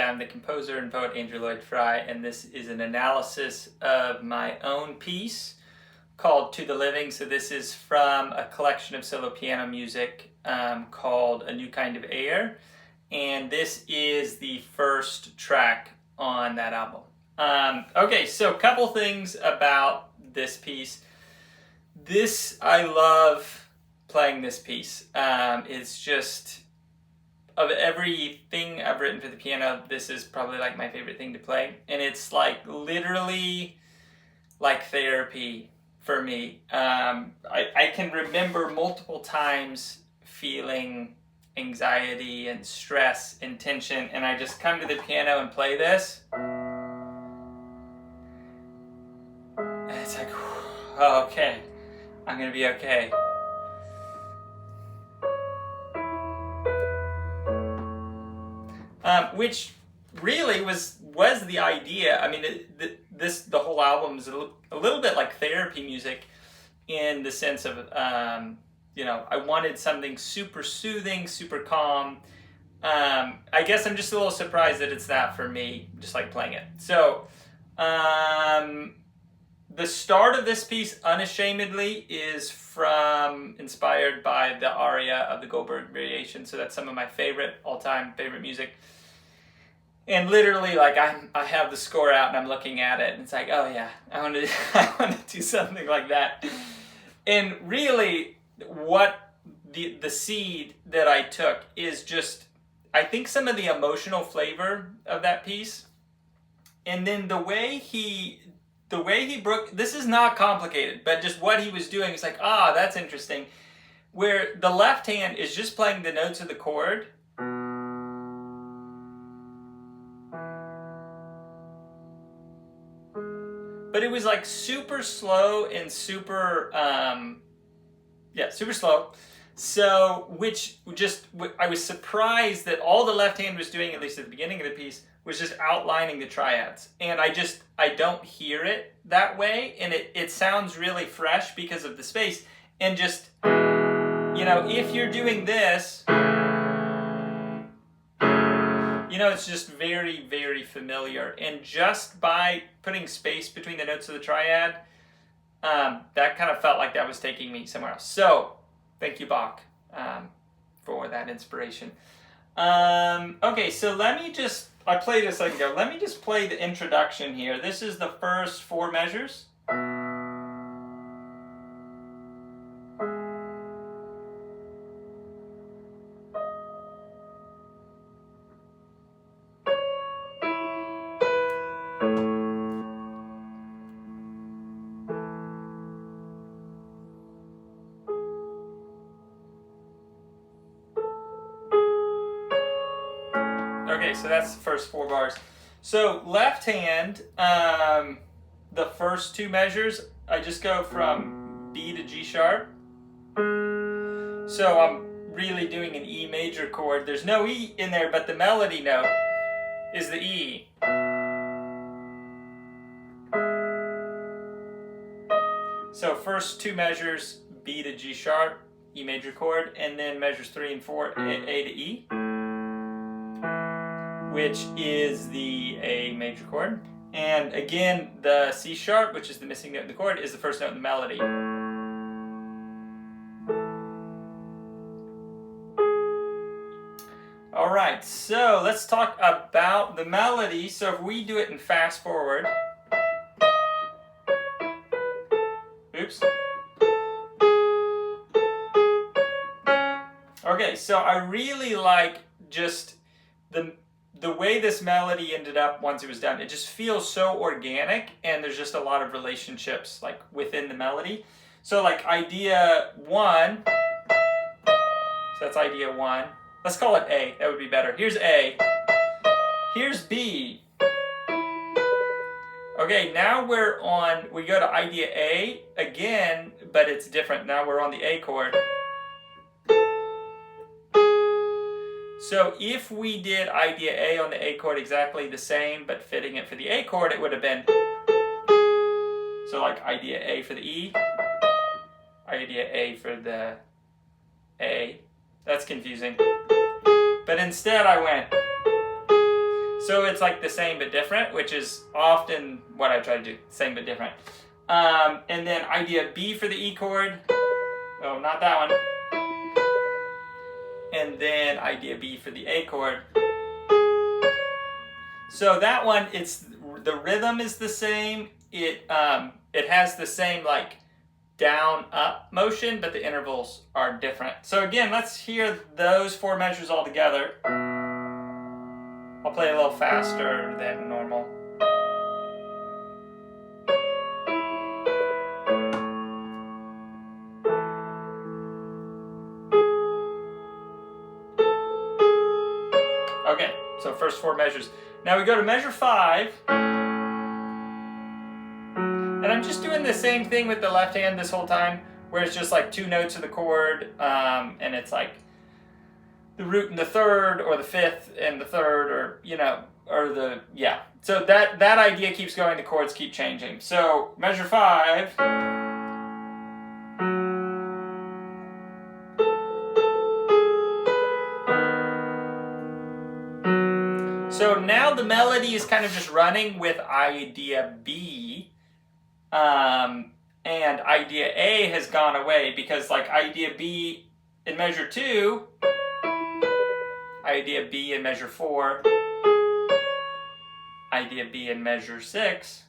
I'm the composer and poet Andrew Lloyd Fry, and this is an analysis of my own piece called To the Living. So this is from a collection of solo piano music called A New Kind of Air, and this is the first track on that album. Okay, so a couple things about this piece. I love playing this piece. It's just, of everything I've written for the piano, this is probably like my favorite thing to play. And it's like literally like therapy for me. I can remember multiple times feeling anxiety and stress and tension, and I just come to the piano and play this. And it's like, oh, okay, I'm gonna be okay. Which really was the idea. I mean, the whole album is a little bit like therapy music, in the sense of I wanted something super soothing, super calm. I guess I'm just a little surprised that it's that for me, just like playing it. So the start of this piece, unashamedly, is inspired by the aria of the Goldberg Variation. So that's some of my all-time favorite music. And literally, like, I have the score out and I'm looking at it, and it's like, oh yeah, I want to do something like that. And really, what the seed that I took is just, I think, some of the emotional flavor of that piece, and then the way he broke. This is not complicated, but just what he was doing is like, that's interesting. Where the left hand is just playing the notes of the chord. But it was like super slow and super slow. So, I was surprised that all the left hand was doing, at least at the beginning of the piece, was just outlining the triads. And I don't hear it that way, and it sounds really fresh because of the space. And just, if you're doing this, it's just very, very familiar. And just by putting space between the notes of the triad, that kind of felt like that was taking me somewhere else. So, thank you, Bach, for that inspiration. Okay, so I played this a second ago. Let me just play the introduction here. This is the first 4 measures. Okay, so that's the first 4 bars. So left hand, the first 2 measures, I just go from B to G sharp. So I'm really doing an E major chord. There's no E in there, but the melody note is the E. So first 2 measures, B to G sharp, E major chord, and then measures 3 and 4, A to E, which is the A major chord. And again, the C sharp, which is the missing note in the chord, is the first note in the melody. All right, so let's talk about the melody. So if we do it in fast forward. Oops. Okay, so I really like just the way this melody ended up once it was done. It just feels so organic, and there's just a lot of relationships like within the melody. So like idea 1, so that's idea 1. Let's call it A, that would be better. Here's A, here's B. Okay, now we go to idea A again, but it's different. Now we're on the A chord. So if we did idea A on the A chord exactly the same, but fitting it for the A chord, it would have been, so like idea A for the E, idea A for the A. That's confusing. But instead I went, So it's like the same but different, which is often what I try to do, same but different. And then idea B for the E chord. Oh, not that one. And then idea B for the A chord. So that one, the rhythm is the same. It has the same like down up motion, but the intervals are different. So again, let's hear those 4 measures all together. I'll play a little faster than normal. Okay, so first 4 measures. Now we go to measure 5. And I'm just doing the same thing with the left hand this whole time, where it's just like 2 notes of the chord, and it's like the root in the 3rd, or the 5th and the 3rd, or, you know, or the, yeah. So that idea keeps going, the chords keep changing. So measure 5. So now the melody is kind of just running with idea B, and idea A has gone away because like idea B in measure 2, idea B in measure 4, idea B in measure 6.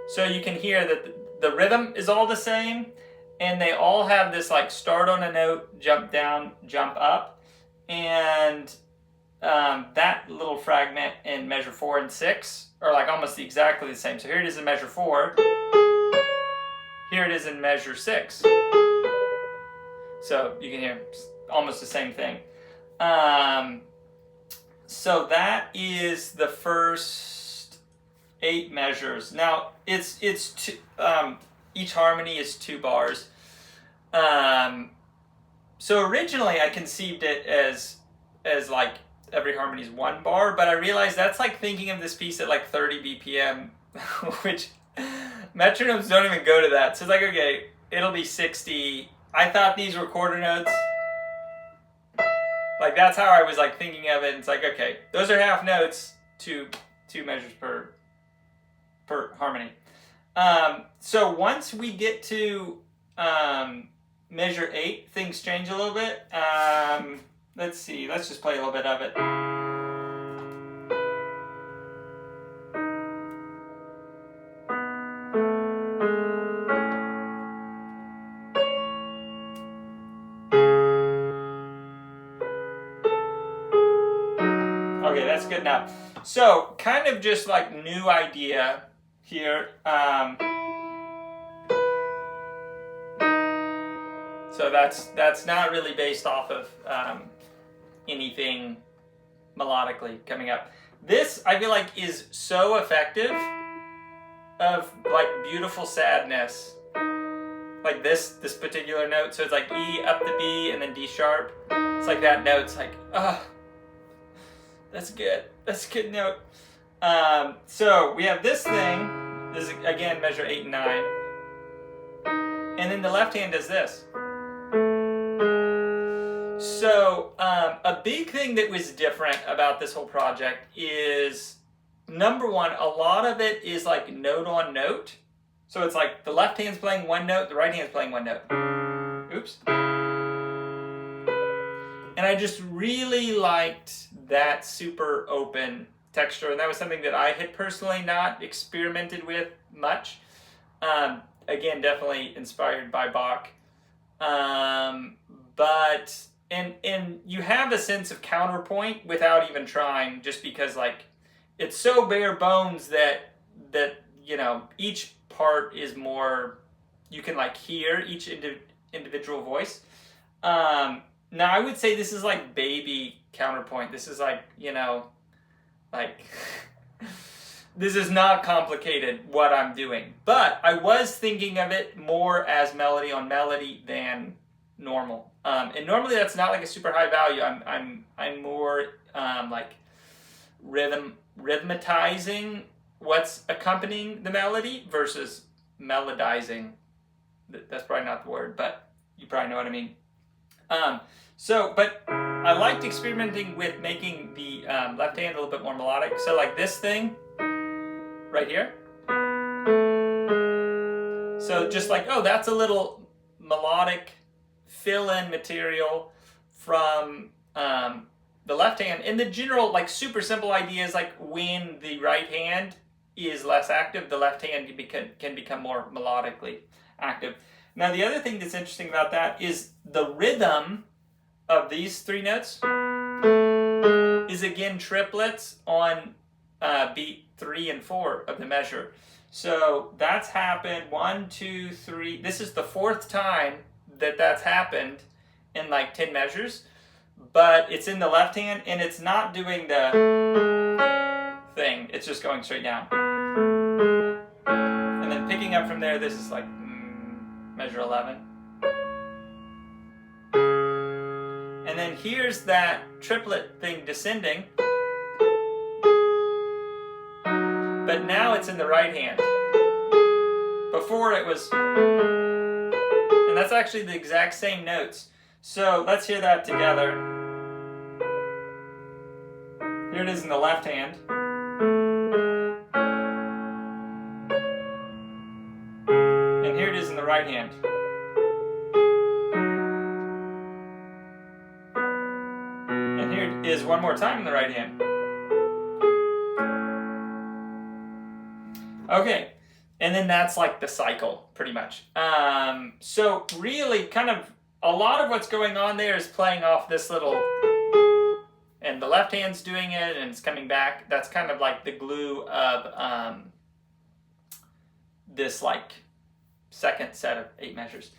So you can hear that the rhythm is all the same, and they all have this like start on a note, jump down, jump up, and that little fragment in measure 4 and 6 are like almost exactly the same. So here it is in measure 4. Here it is in measure 6. So you can hear almost the same thing. So that is the first 8 measures. Now it's two, each harmony is 2 bars. So originally I conceived it as like every harmony is 1 bar, but I realized that's like thinking of this piece at like 30 BPM, which metronomes don't even go to that. So it's like, okay, it'll be 60. I thought these were quarter notes. Like that's how I was like thinking of it. It's like, okay, those are half notes, 2 measures per harmony. So once we get to measure 8, things change a little bit. Let's see, let's just play a little bit of it. Okay, that's good now. So, kind of just like new idea here. So that's not really based off of anything melodically coming up. This, I feel like, is so effective of like beautiful sadness. Like this particular note. So it's like E up to B and then D sharp. It's like that note. It's like, oh, that's good. That's a good note. So we have this thing. This is again measure 8 and 9. And then the left hand does this. So a big thing that was different about this whole project is, number one, a lot of it is like note on note. So it's like the left hand's playing 1 note, the right hand's playing 1 note. Oops. And I just really liked that super open texture, and that was something that I had personally not experimented with much. Again, definitely inspired by Bach. But you have a sense of counterpoint without even trying, just because like it's so bare bones that you know each part is more, you can like hear each individual voice. Now I would say this is like baby counterpoint. This is like, you know, like this is not complicated what I'm doing, but I was thinking of it more as melody on melody than normal. And normally that's not like a super high value. I'm more like rhythmatizing what's accompanying the melody versus melodizing. That's probably not the word, but you probably know what I mean. But I liked experimenting with making the left hand a little bit more melodic. So like this thing right here. So just like, oh, that's a little melodic fill-in material from the left hand. And the general, like, super simple idea is like when the right hand is less active, the left hand can become more melodically active. Now, the other thing that's interesting about that is the rhythm of these three notes is again triplets on beat 3 and 4 of the measure. So that's happened 1, 2, 3. This is the 4th time that that's happened in like 10 measures, but it's in the left hand and it's not doing the thing. It's just going straight down. And then picking up from there, this is like measure 11. And then here's that triplet thing descending. But now it's in the right hand. Before it was, and that's actually the exact same notes. So let's hear that together. Here it is in the left hand. And here it is in the right hand. And here it is one more time in the right hand. Okay, and then that's like the cycle, pretty much. So really, kind of, a lot of what's going on there is playing off this little, and the left hand's doing it, and it's coming back. That's kind of like the glue of this like second set of 8 measures.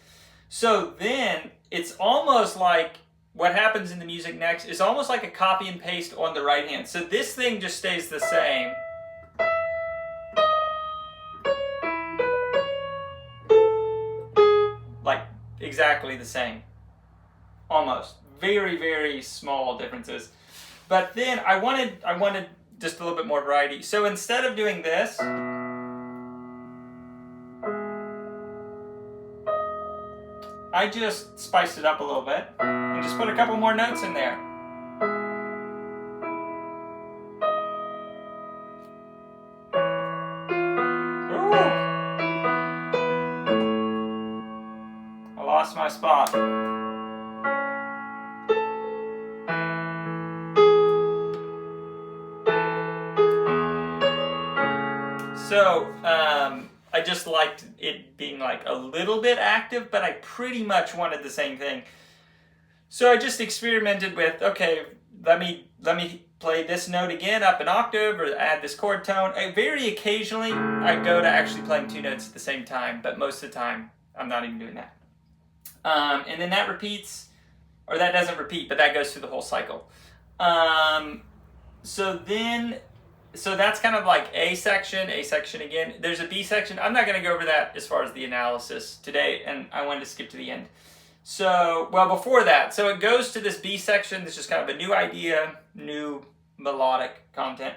So then, it's almost like, what happens in the music next is almost like a copy and paste on the right hand. So this thing just stays the same. Like exactly the same, almost. Very, very small differences. But then I wanted just a little bit more variety. So instead of doing this, I just spiced it up a little bit and just put a couple more notes in there. Lost my spot. So I just liked it being like a little bit active, but I pretty much wanted the same thing. So I just experimented with, okay, let me play this note again up an octave, or add this chord tone. Very occasionally I go to actually playing 2 notes at the same time, but most of the time I'm not even doing that. And then that repeats, or that doesn't repeat, but that goes through the whole cycle. So that's kind of like A section again. There's a B section. I'm not going to go over that as far as the analysis today, and I wanted to skip to the end. So, well, before that, so it goes to this B section. This is kind of a new idea, new melodic content.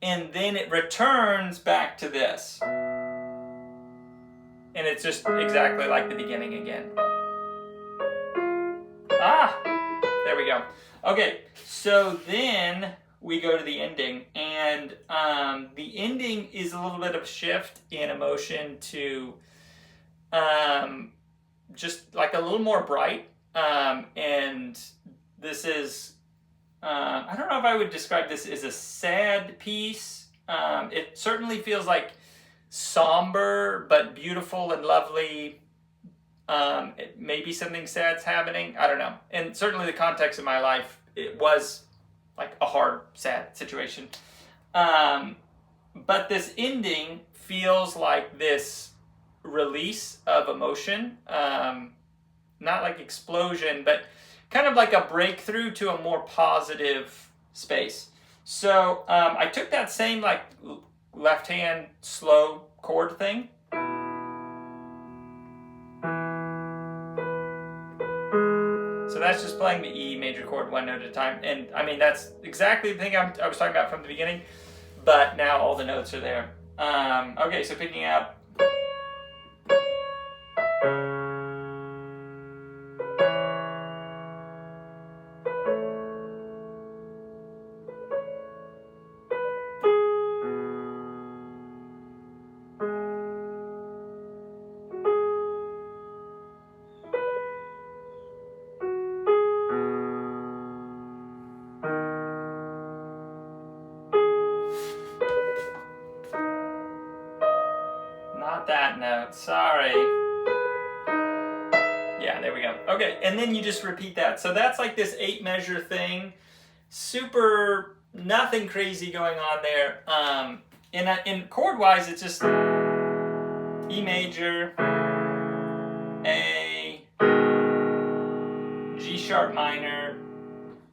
And then it returns back to this. And it's just exactly like the beginning again. There we go. Okay, so then we go to the ending, and the ending is a little bit of a shift in emotion to just like a little more bright, and this is, I don't know if I would describe this as a sad piece. It certainly feels like somber, but beautiful and lovely. Maybe something sad's happening. I don't know. And certainly the context of my life, it was like a hard, sad situation. But this ending feels like this release of emotion. Not like explosion, but kind of like a breakthrough to a more positive space. So I took that same like left hand slow chord thing. So that's just playing the E major chord 1 note at a time. And I mean, that's exactly the thing I was talking about from the beginning, but now all the notes are there. Okay, so picking up. that note. Sorry. Yeah, there we go. Okay, and then you just repeat that. So that's like this 8 measure thing. Super, nothing crazy going on there. In chord wise, it's just E major, A, G sharp minor,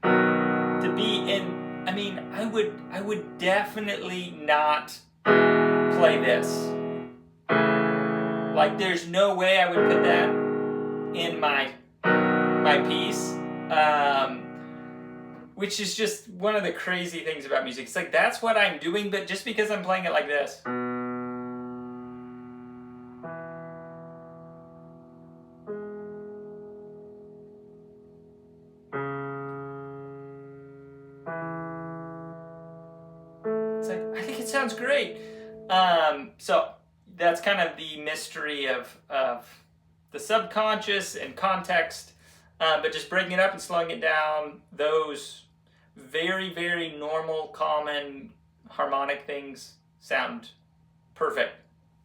to B. And I mean, I would definitely not play this. Like, there's no way I would put that in my piece. Which is just one of the crazy things about music. It's like, that's what I'm doing, but just because I'm playing it like this. It's like, I think it sounds great. So that's kind of the mystery of the subconscious and context, but just breaking it up and slowing it down, those very, very normal, common harmonic things sound perfect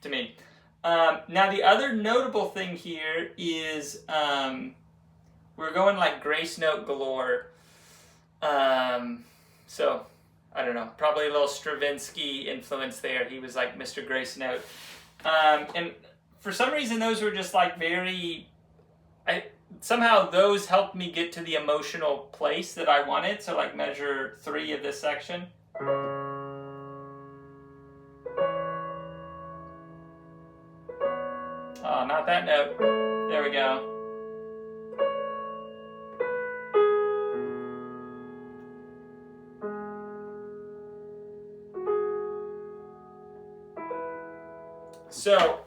to me. Now the other notable thing here is we're going like grace note galore. So I don't know, probably a little Stravinsky influence there. He was like Mr. Grace Note. And for some reason those were just like very, somehow those helped me get to the emotional place that I wanted. So like measure 3 of this section. Oh, not that note. There we go. So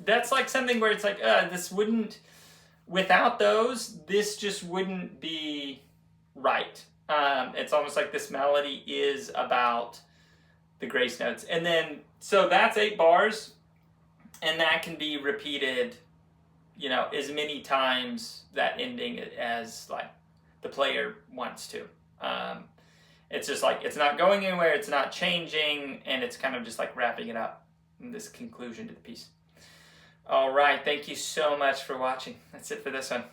that's like something where it's like, this wouldn't, without those, this just wouldn't be right. It's almost like this melody is about the grace notes. And then, so that's 8 bars, and that can be repeated, you know, as many times, that ending, as like the player wants to. It's just like, it's not going anywhere, it's not changing, and it's kind of just like wrapping it up in this conclusion to the piece. All right, thank you so much for watching. That's it for this one.